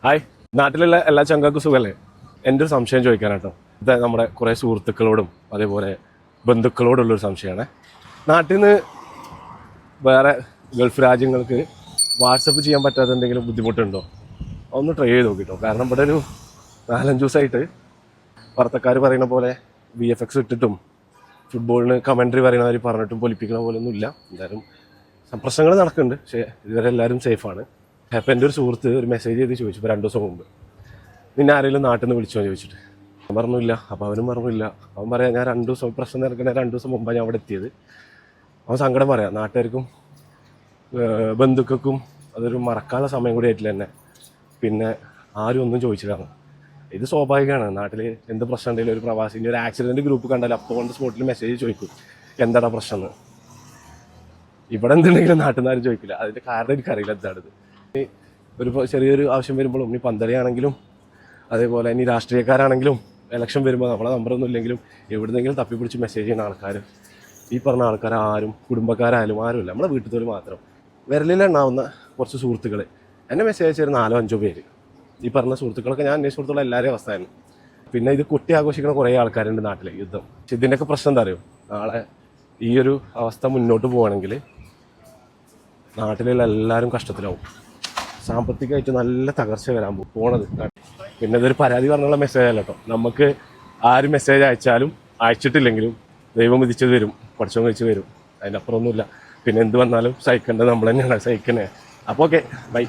Hi, നാട്ടിലുള്ള എല്ലാ ചങ്കാക്കും സുഖമല്ലേ? എൻ്റെ ഒരു സംശയം ചോദിക്കാനാട്ടോ. ഇത് നമ്മുടെ കുറേ സുഹൃത്തുക്കളോടും അതേപോലെ ബന്ധുക്കളോടുള്ളൊരു സംശയമാണ്. നാട്ടിൽ നിന്ന് വേറെ ഗൾഫ് രാജ്യങ്ങൾക്ക് വാട്സപ്പ് ചെയ്യാൻ പറ്റാത്ത എന്തെങ്കിലും ബുദ്ധിമുട്ടുണ്ടോ? ഒന്ന് ട്രൈ ചെയ്ത് നോക്കിട്ടോ. കാരണം ഇവിടെ ഒരു 4-5 ദിവസമായിട്ട് വാർത്തക്കാർ പറയുന്ന പോലെ VFX ഇട്ടിട്ടും ഫുട്ബോളിന് കമൻട്രി പറയുന്നവർ പറഞ്ഞിട്ടും പൊലിപ്പിക്കുന്ന പോലെ ഒന്നും ഇല്ല. എന്തായാലും പ്രശ്നങ്ങൾ നടക്കുന്നുണ്ട്, പക്ഷേ ഇതുവരെ എല്ലാവരും സേഫാണ്. അപ്പോൾ എൻ്റെ ഒരു സുഹൃത്ത് ഒരു മെസ്സേജ് ചെയ്ത് ചോദിച്ചു ഇപ്പോൾ 2 ദിവസം മുമ്പ്, നിന്നെ ആരെങ്കിലും നാട്ടിൽ നിന്ന് വിളിച്ചോ ചോദിച്ചിട്ട്. ഞാൻ പറഞ്ഞില്ല. അപ്പോൾ അവനും പറഞ്ഞില്ല. അവൻ പറയാം, ഞാൻ 2 ദിവസം പ്രശ്നം നടക്കുന്ന 2 ദിവസം മുമ്പാണ് ഞാൻ അവിടെ എത്തിയത്. അവൻ സങ്കടം പറയാം, നാട്ടുകാർക്കും ബന്ധുക്കൾക്കും അതൊരു മറക്കാനുള്ള സമയം കൂടി ആയിട്ടില്ല എന്നെ. പിന്നെ ആരും ഒന്നും ചോദിച്ചിട്ടാണ്. ഇത് സ്വാഭാവികമാണ്. നാട്ടിൽ എന്ത് പ്രശ്നം ഉണ്ടെങ്കിലും ഒരു പ്രവാസിൻ്റെ ഒരു ആക്സിഡൻറ്റ് ഗ്രൂപ്പ് കണ്ടാൽ അപ്പോൾ കൊണ്ട് സ്പോട്ടിൽ മെസ്സേജ് ചോദിക്കും, എന്താടാ പ്രശ്നം എന്ന്. ഇവിടെ എന്തുണ്ടെങ്കിലും നാട്ടിൽ നിന്ന് ആരും ചോദിക്കില്ല. അതിൻ്റെ കാരണം എനിക്കറിയില്ല എന്താണിത്. ഒരു ചെറിയൊരു ആവശ്യം വരുമ്പോഴും, ഇനി പന്തളിയാണെങ്കിലും അതേപോലെ ഇനി രാഷ്ട്രീയക്കാരാണെങ്കിലും ഇലക്ഷൻ വരുമ്പോൾ നമ്മളെ നമ്പറൊന്നും ഇല്ലെങ്കിലും എവിടുന്നെങ്കിലും തപ്പിപ്പിടിച്ച് മെസ്സേജ് ചെയ്യുന്ന ആൾക്കാർ, ഈ പറഞ്ഞ ആൾക്കാർ ആരും കുടുംബക്കാരായാലും ആരുമില്ല. നമ്മളെ വീട്ടിൽ മാത്രം വിരലിലുണ്ടാവുന്ന കുറച്ച് സുഹൃത്തുക്കൾ എന്നെ മെസ്സേജ് അയച്ചൊരു 4-5 പേര്. ഈ പറഞ്ഞ സുഹൃത്തുക്കളൊക്കെ ഞാൻ അന്വേഷിച്ചിടത്തോളം എല്ലാവരെയും അവസ്ഥയായിരുന്നു. പിന്നെ ഇത് കുട്ടി ആഘോഷിക്കുന്ന കുറേ ആൾക്കാരുണ്ട് നാട്ടിലെ യുദ്ധം. പക്ഷെ ഇതിൻ്റെയൊക്കെ പ്രശ്നം എന്താ അറിയോ? നാളെ ഈ ഒരു അവസ്ഥ മുന്നോട്ട് പോവുകയാണെങ്കിൽ നാട്ടിലുള്ള എല്ലാവരും കഷ്ടത്തിലാവും. സാമ്പത്തികമായിട്ട് നല്ല തകർച്ച വരാൻ പോണത്. പിന്നെ ഇതൊരു പരാതി പറഞ്ഞുള്ള മെസ്സേജ് അല്ല കേട്ടോ. നമുക്ക് ആര് മെസ്സേജ് അയച്ചാലും അയച്ചിട്ടില്ലെങ്കിലും ദൈവം വിധിച്ചത് വരും, പഠിച്ചോ കഴിച്ച് വരും. അതിൻ്റെ അപ്പുറമൊന്നുമില്ല. പിന്നെ എന്ത് വന്നാലും സഹിക്കേണ്ടത് നമ്മൾ തന്നെയാണ്, സഹിക്കണേ. അപ്പോൾ ഓക്കെ, ബൈ.